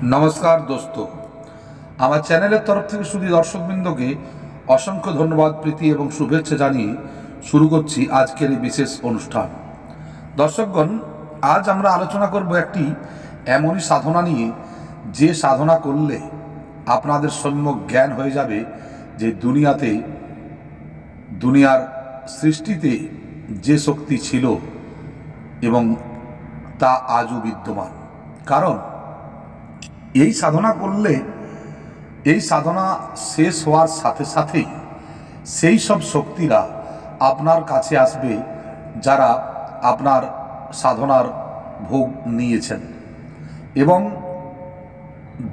নমস্কার দোস্ত, আমার চ্যানেলের তরফ থেকে শুধু দর্শকবৃন্দকে অসংখ্য ধন্যবাদ, প্রীতি এবং শুভেচ্ছা জানিয়ে শুরু করছি আজকের এই বিশেষ অনুষ্ঠান। দর্শকগণ, আজ আমরা আলোচনা করব একটি এমনই সাধনা নিয়ে, যে সাধনা করলে আপনাদের সম্যক জ্ঞান হয়ে যাবে যে দুনিয়ার সৃষ্টিতে যে শক্তি ছিল এবং তা আজও বিদ্যমান। কারণ এই সাধনা করলে, এই সাধনা শেষ হওয়ার সাথে সাথেই সেই সব শক্তিরা আপনার কাছে আসবে যারা আপনার সাধনার ভোগ নিয়েছেন, এবং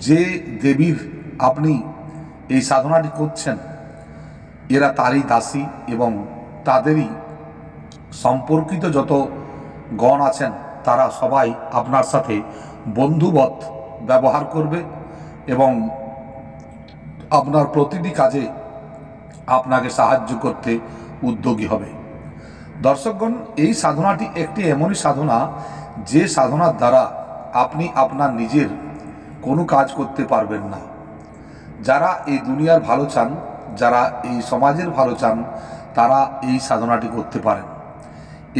যে দেবীর আপনি এই সাধনাটি করছেন এরা তারই দাসী, এবং তাদেরই সম্পর্কিত যত গণ আছেন তারা সবাই আপনার সাথে বন্ধুবৎ ব্যবহার করবে এবং আপনার প্রতিটি কাজে আপনাকে সাহায্য করতে উদ্যোগী হবে। দর্শকগণ, এই সাধনাটি একটি এমনই সাধনা যে সাধনার দ্বারা আপনি আপনার নিজের কোনো কাজ করতে পারবেন না। যারা এই দুনিয়ার ভালো চান, যারা এই সমাজের ভালো চান, তারা এই সাধনাটি করতে পারেন।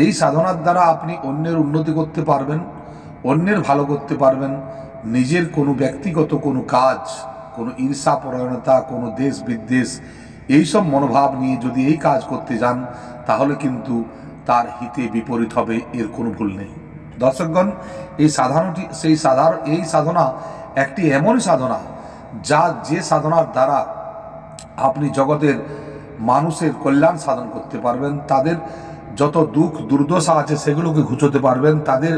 এই সাধনার দ্বারা আপনি অন্যের উন্নতি করতে পারবেন, অন্যের ভালো করতে পারবেন। নিজের কোনো ব্যক্তিগত কোনো কাজ, কোনো ঈর্ষাপরায়ণতা, কোনো দেশ বিদ্বেষ, এইসব মনোভাব নিয়ে যদি এই কাজ করতে যান তাহলে কিন্তু তার হিতে বিপরীত হবে, এর কোনো ভুল নেই। দর্শকগণ, এই সাধনা একটি এমনই সাধনা যে সাধনার দ্বারা আপনি জগতের মানুষের কল্যাণ সাধন করতে পারবেন, তাদের যত দুঃখ দুর্দশা আছে সেগুলোকে ঘুচোতে পারবেন, তাদের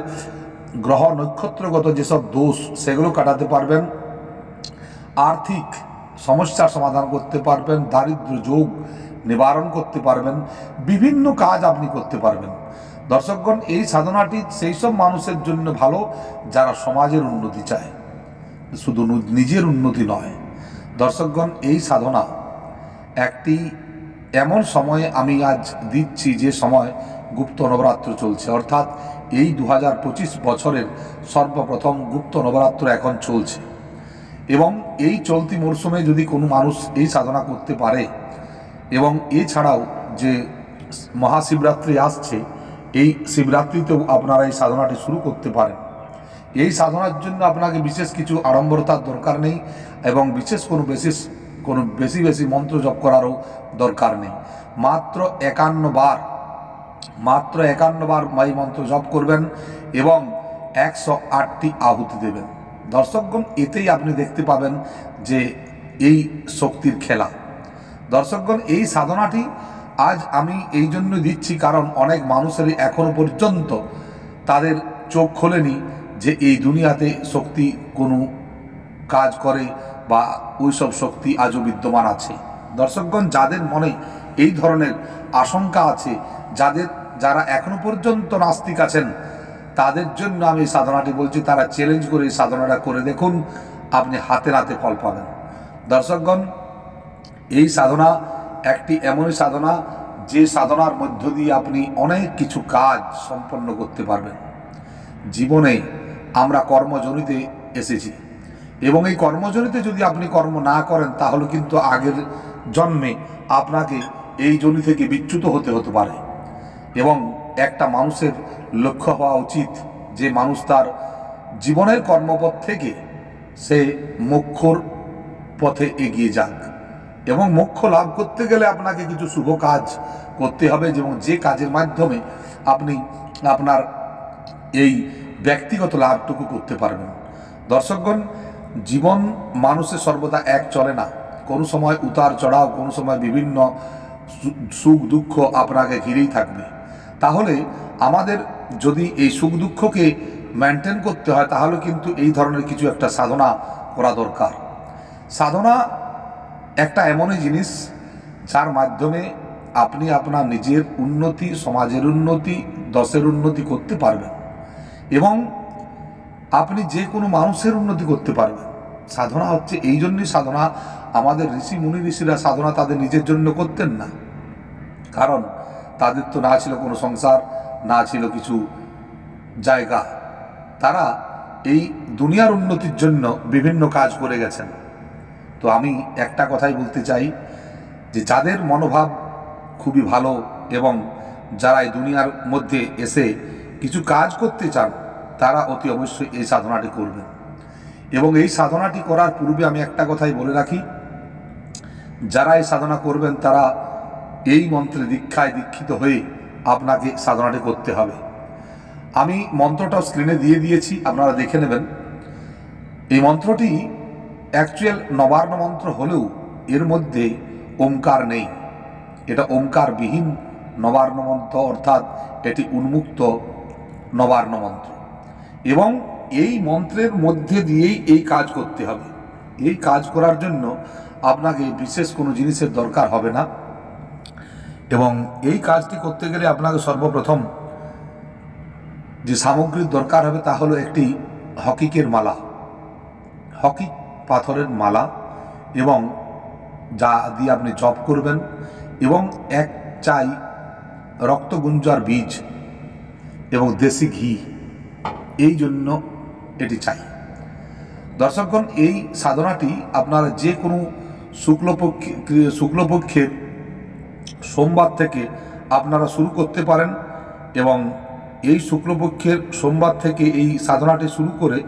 গ্রহ নক্ষত্রগত যেসব দোষ সেগুলো কাটাতে পারবেন, আর্থিক সমস্যার সমাধান করতে পারবেন, দারিদ্র্য যোগ নিবারণ করতে পারবেন, বিভিন্ন কাজ আপনি করতে পারবেন। দর্শকগণ, এই সাধনাটি সেই সব মানুষের জন্য ভালো যারা সমাজের উন্নতি চায়, শুধু নিজের উন্নতি নয়। দর্শকগণ, এই সাধনা একটি এমন সময়ে আমি আজ দিচ্ছি যে সময় গুপ্ত নবরাত্র চলছে, অর্থাৎ এই 2025 বছরের সর্বপ্রথম গুপ্ত নবরাত্র এখন চলছে, এবং এই চলতি মরশুমে যদি কোনো মানুষ এই সাধনা করতে পারে, এবং এছাড়াও যে মহাশিবরাত্রি আসছে, এই শিবরাত্রিতেও আপনারা এই সাধনাটি শুরু করতে পারেন। এই সাধনার জন্য আপনাকে বিশেষ কিছু আড়ম্বরতার দরকার নেই, এবং বিশেষ কোনো বেশি মন্ত্র জপ করারও দরকার নেই। মাত্র 51 বার এই মন্ত্র জপ করবেন এবং 108টি আহুতি দেবেন। দর্শকগণ, এতেই আপনি দেখতে পাবেন যে এই শক্তির খেলা। দর্শকগণ, এই সাধনাটি আজ আমি এই জন্য দিচ্ছি কারণ অনেক মানুষেরই এখনো পর্যন্ত তাদের চোখ খোলেনি যে এই দুনিয়াতে শক্তি কোনো কাজ করে বা ওই সব শক্তি আজও বিদ্যমান আছে। দর্শকগণ, যাদের মনে এই ধরনের আশঙ্কা আছে, যারা এখনো পর্যন্ত নাস্তিক আছেন, তাদের জন্য আমি এই সাধনাটি বলছি। তারা চ্যালেঞ্জ করে এই সাধনাটা করে দেখুন, আপনি হাতে নাতে ফল পাবেন। দর্শকগণ, এই সাধনা একটি এমনই সাধনা যে সাধনার মধ্য দিয়ে আপনি অনেক কিছু কাজ সম্পন্ন করতে পারবেন। জীবনে আমরা কর্মজনিতে এসেছি, এবং এই কর্মজনিতে যদি আপনি কর্ম না করেন তাহলে কিন্তু আগের জন্মে আপনাকে এই জনি থেকে বিচ্যুত হতে পারে। এবং একটা মানুষের লক্ষ্য হওয়া উচিত যে মানুষ তার জীবনের কর্মপথ থেকে সে মোক্ষর পথে এগিয়ে যাক, এবং মোক্ষ লাভ করতে গেলে আপনাকে কিছু শুভ কাজ করতে হবে, এবং যে কাজের মাধ্যমে আপনি আপনার এই ব্যক্তিগত লাভটুকু করতে পারবেন। দর্শকগণ, জীবন মানুষের সর্বদা এক চলে না, কোনো সময় উতার চড়াও, কোনো সময় বিভিন্ন সুখ দুঃখ আপনাকে ঘিরেই থাকবে। তাহলে আমাদের যদি এই সুখ দুঃখকে মেনটেন করতে হয় তাহলে কিন্তু এই ধরনের কিছু একটা সাধনা করা দরকার। সাধনা একটা এমনই জিনিস যার মাধ্যমে আপনি আপনার নিজের উন্নতি, সমাজের উন্নতি, দেশের উন্নতি করতে পারবেন, এবং আপনি যে কোনো মানুষের উন্নতি করতে পারবেন। সাধনা হচ্ছে এই জন্যই সাধনা। আমাদের ঋষিরা সাধনা তাদের নিজের জন্য করতেন না, কারণ তাদের তো না ছিল কোনো সংসার, না ছিল কিছু জায়গা। তারা এই দুনিয়ার উন্নতির জন্য বিভিন্ন কাজ করে গেছেন। তো আমি একটা কথাই বলতে চাই যে যাদের মনোভাব খুবই ভালো এবং যারা এই দুনিয়ার মধ্যে এসে কিছু কাজ করতে চান, তারা অতি অবশ্যই এই সাধনাটি করবেন। এবং এই সাধনাটি করার পূর্বে আমি একটা কথাই বলে রাখি, যারা এই সাধনা করবেন তারা এই মন্ত্রে দীক্ষিত হয়ে আপনাকে সাধনাটি করতে হবে। আমি মন্ত্রটাও স্ক্রিনে দিয়ে দিয়েছি, আপনারা দেখে নেবেন। এই মন্ত্রটি অ্যাকচুয়াল নবার্ণ মন্ত্র হলেও এর মধ্যে ওমকার নেই, এটা ওমকারবিহীন নবার্ণ মন্ত্র, অর্থাৎ এটি উন্মুক্ত নবার্ণ মন্ত্র। এবং এই মন্ত্রের মধ্যে দিয়েই এই কাজ করতে হবে। এই কাজ করার জন্য আপনাকে বিশেষ কোনো জিনিসের দরকার হবে না। এবং এই কাজটি করতে গেলে আপনাকে সর্বপ্রথম যে সামগ্রীর দরকার হবে তা হলো একটি হকিকের মালা, হকিক পাথরের মালা, এবং যা দিয়ে আপনি জপ করবেন, এবং এক চাই রক্তগুঞ্জার বীজ এবং দেশি ঘি, এই জন্য এটি চাই। দর্শকগণ, এই সাধনাটি আপনারা যে কোনো শুক্লপক্ষের সোমবার থেকে আপনারা শুরু করতে পারেন। এবং এই শুক্লপক্ষের সোমবার থেকে এই সাধনাটি শুরু করে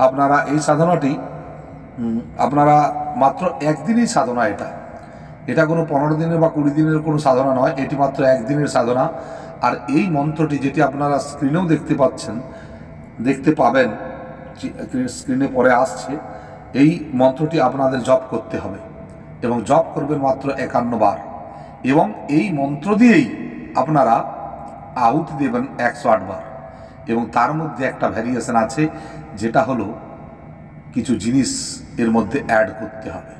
আপনারা এই সাধনাটি আপনারা মাত্র একদিনই সাধনা, এটা কোনো 15 দিনের বা 20 দিনের কোনো সাধনা নয়, এটি মাত্র একদিনের সাধনা। আর এই মন্ত্রটি যেটি আপনারা স্ক্রিনেও দেখতে পাবেন, স্ক্রিনে পরে আসছে, এই মন্ত্রটি আপনাদের জপ করতে হবে এবং জপ করবেন মাত্র 51 বার। এবং এই মন্ত্র দিয়েই আপনারা আহুতি দেবেন 108 বার। এবং তার মধ্যে একটা ভ্যারিয়েশন আছে, যেটা হলো কিছু জিনিস এর মধ্যে অ্যাড করতে হবে,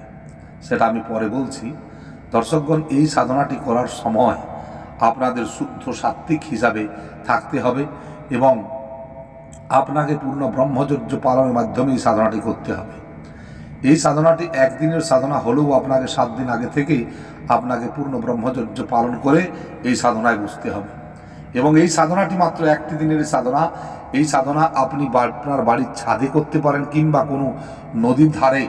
সেটা আমি পরে বলছি। দর্শকগণ, এই সাধনাটি করার সময় আপনাদের শুদ্ধ সাত্ত্বিক হিসাবে থাকতে হবে এবং আপনাকে পূর্ণ ব্রহ্মচর্য পালনের মাধ্যমে এই সাধনাটি করতে হবে। এই সাধনাটি একদিনের সাধনা হলেও আপনাকে 7 দিন আগে থেকেই আপনাকে পূর্ণ ব্রহ্মচর্য পালন করে এই সাধনায় বসতে হবে। এবং এই সাধনাটি মাত্র একটি দিনের সাধনা। এই সাধনা আপনি আপনার বাড়ির ছাদে করতে পারেন, কিংবা কোনো নদীর ধারে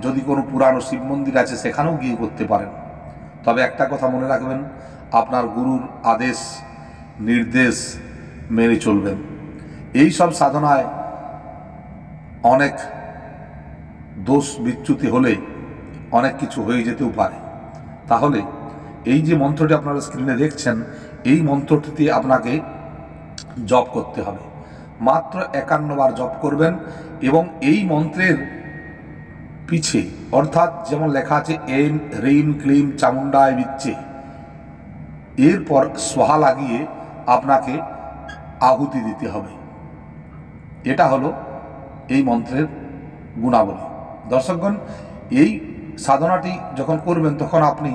যদি কোনো পুরানো শিব মন্দির আছে সেখানেও গিয়ে করতে পারেন। তবে একটা কথা মনে রাখবেন, আপনার গুরুর আদেশ নির্দেশ মেনে চলবেন। এই সব সাধনায় অনেক দোষ বিচ্যুতি হলে অনেক কিছু হয়ে যেতেও পারে। তাহলে এই যে মন্ত্রটি আপনারা স্ক্রিনে দেখছেন, এই মন্ত্রটিতে আপনাকে জপ করতে হবে, মাত্র 51 বার জপ করবেন। এবং এই মন্ত্রের পিছে, অর্থাৎ যেমন লেখা আছে এম হ্রিম ক্লিম চামুণ্ডায় বিচ্ছে, এরপর সোহা লাগিয়ে আপনাকে আহুতি দিতে হবে। এটা হলো এই মন্ত্রের গুণাবলী। দর্শকগণ, এই সাধনাটি যখন করবেন তখন আপনি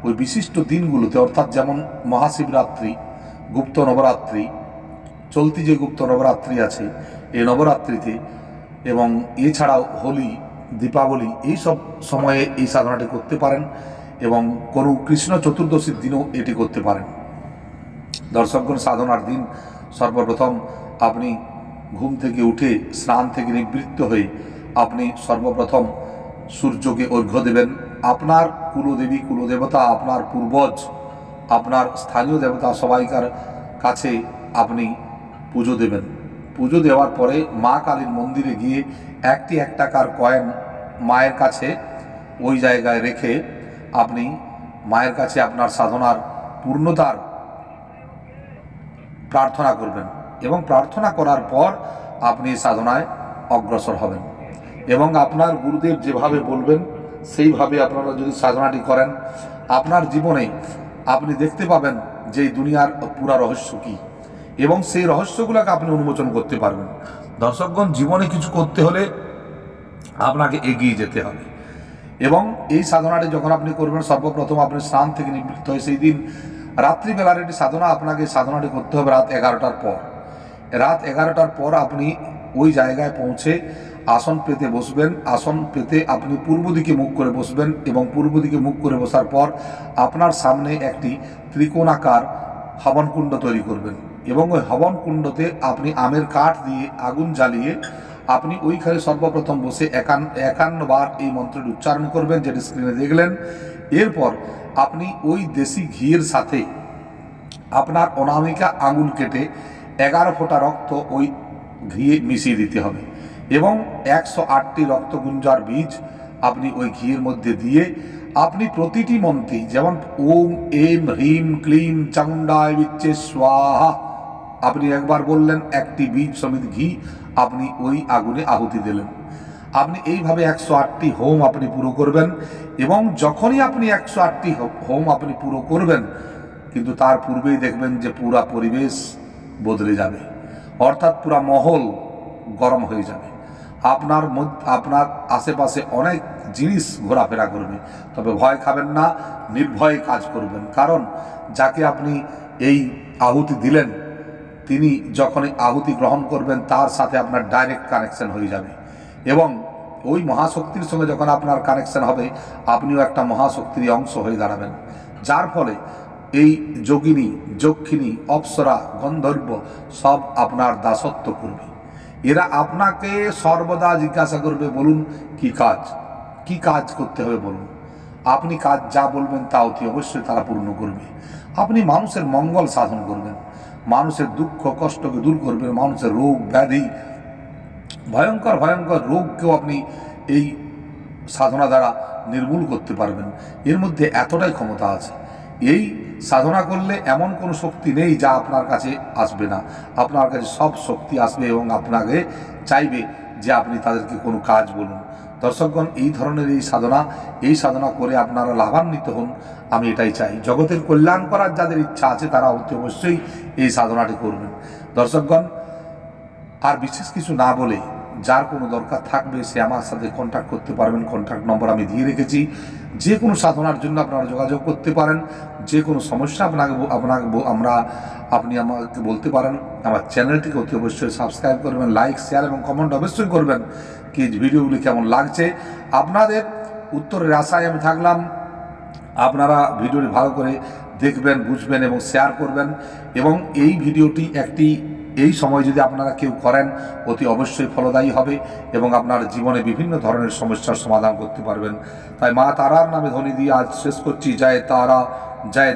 ওই বিশিষ্ট দিনগুলোতে, অর্থাৎ যেমন মহাশিবরাত্রি, গুপ্ত নবরাত্রি, চলতি যে গুপ্ত নবরাত্রি আছে এই নবরাত্রিতে, এবং এছাড়াও হোলি, দীপাবলি, এই সব সময়ে এই সাধনাটি করতে পারেন। এবং কোনো কৃষ্ণ চতুর্দশীর দিনও এটি করতে পারেন। দর্শকগণ, সাধনার দিন সর্বপ্রথম আপনি ঘুম থেকে উঠে স্নান থেকে নিবৃত্ত হয়ে আপনি সর্বপ্রথম সূর্যকে অর্ঘ্য দেবেন। আপনার কুলদেবী, কুলদেবতা, আপনার পূর্বজ, আপনার স্থানীয় দেবতা সবাইকার কাছে আপনি পুজো দেবেন। পুজো দেওয়ার পরে মা কালীর মন্দিরে গিয়ে 1 টাকার কয়েন মায়ের কাছে ওই জায়গায় রেখে আপনি মায়ের কাছে আপনার সাধনার পূর্ণতার প্রার্থনা করবেন। এবং প্রার্থনা করার পর আপনি সাধনায় অগ্রসর হবেন। এবং আপনার গুরুদেব যেভাবে বলবেন সেইভাবে আপনারা যদি সাধনাটি করেন, আপনার জীবনে আপনি দেখতে পাবেন যে এই দুনিয়ার পুরা রহস্য কী, এবং সেই রহস্যগুলোকে আপনি উন্মোচন করতে পারবেন। দর্শকগণ, জীবনে কিছু করতে হলে আপনাকে এগিয়ে যেতে হবে। এবং এই সাধনাটি যখন আপনি করবেন, সর্বপ্রথম আপনি স্নান থেকে নিবৃত্ত হয়ে সেই দিন রাত্রিবেলার একটি সাধনা, আপনাকে সাধনাটি করতে হবে রাত 11টার পর। রাত 11টার পর আপনি ওই জায়গায় পৌঁছে আসন পেতে বসবেন। আসন পেতে আপনি পূর্ব দিকে মুখ করে বসবেন এবং পূর্ব দিকে মুখ করে বসার পর আপনার সামনে একটি ত্রিকোণাকার হবনকুণ্ড তৈরি করবেন এবং ওই হবনকুণ্ডতে আপনি আমের কাঠ দিয়ে আগুন জ্বালিয়ে আপনি ওইখানে সর্বপ্রথম বসে 51 বার এই মন্ত্রের উচ্চারণ করবেন, যেটি স্ক্রিনে দেখলেন। এরপর আপনি ওই দেশি ঘিয়ের সাথে আপনার অনামিকা আঙুল কেটে 11 ফোঁটা রক্ত ওই ঘিয়ে মিশিয়ে দিতে হবে এবং 108টি রক্তগুঞ্জার বীজ আপনি ওই ঘিয়ের মধ্যে দিয়ে আপনি প্রতিটি মন্ত্রে, যেমন ওম এম হ্রিম ক্লিম চামুণ্ডায় বিচ্ছে স্বাহা, আপনি একবার বললেন, একটি বীজ সমেত ঘি আপনি ওই আগুনে আহুতি দিলেন। আপনি এইভাবে 108টি হোম আপনি পুরো করবেন এবং যখনই আপনি 108টি হোম আপনি পুরো করবেন, কিন্তু তার পূর্বেই দেখবেন যে পুরা পরিবেশ বদলে যাবে, অর্থাৎ পুরা মহল গরম হয়ে যাবে। আপনার আশেপাশে অনেক জিনিস ঘোরাফেরা করবে। তবে ভয় খাবেন না, নির্ভয়ে কাজ করবেন, কারণ যাকে আপনি এই আহুতি দিলেন তিনি যখনই আহুতি গ্রহণ করবেন তার সাথে আপনার ডাইরেক্ট কানেকশন হয়ে যাবে এবং ওই মহাশক্তির সঙ্গে যখন আপনার কানেকশন হবে আপনিও একটা মহাশক্তির অংশ হয়ে দাঁড়াবেন, যার ফলে এই যোগিনী, যক্ষিণী, অপ্সরা, গন্ধর্ব সব আপনার দাসত্ব করবে। এরা আপনাকে সর্বদা জিজ্ঞাসা করবে, বলুন কি কাজ করতে হবে বলুন। আপনি কাজ যা বলবেন তা অতি অবশ্যই তারা পূর্ণ করবে। আপনি মানুষের মঙ্গল সাধন করবেন, মানুষের দুঃখ কষ্টকে দূর করবেন, মানুষের রোগ ব্যাধি, ভয়ঙ্কর ভয়ঙ্কর রোগকেও আপনি এই সাধনা দ্বারা নির্মূল করতে পারবেন। এর মধ্যে এতটাই ক্ষমতা আছে। এই সাধনা করলে এমন কোনো শক্তি নেই যা আপনার কাছে আসবে না, আপনার কাছে সব শক্তি আসবে এবং আপনাকে চাইবে যে আপনি তাদেরকে কোনো কাজ বলুন। দর্শকগণ, এই ধরনের এই সাধনা করে আপনারা লাভান্বিত হন, আমি এটাই চাই। জগতের কল্যাণ করার যাদের ইচ্ছা আছে তারা অতি অবশ্যই এই সাধনাটি করবেন। দর্শকগণ, আর বিশেষ কিছু না বলে, যার কোনো দরকার থাকবে সে আমার সাথে কন্ট্যাক্ট করতে পারবেন। কন্ট্যাক্ট নম্বর আমি দিয়ে রেখেছি। যে কোনো সাধনার জন্য আপনারা যোগাযোগ করতে পারেন। যে কোনো সমস্যা আপনি আমাকে বলতে পারেন। আমার চ্যানেলটিকে অতি অবশ্যই সাবস্ক্রাইব করবেন, লাইক শেয়ার এবং কমেন্ট অবশ্যই করবেন কি ভিডিওগুলি কেমন লাগছে। আপনাদের উত্তরের আশায় আমি থাকলাম। আপনারা ভিডিওটি ভালো করে দেখবেন, বুঝবেন এবং শেয়ার করবেন এবং এই ভিডিওটি এই সময় যদি আপনারা কেউ করেন অতি অবশ্যই ফলদায়ী হবে এবং আপনার জীবনে বিভিন্ন ধরনের সমস্যার সমাধান করতে পারবেন। তাই মা তারার নামে ধ্বনি দিয়ে আজ শেষ করছি। জয় তারা, জয়।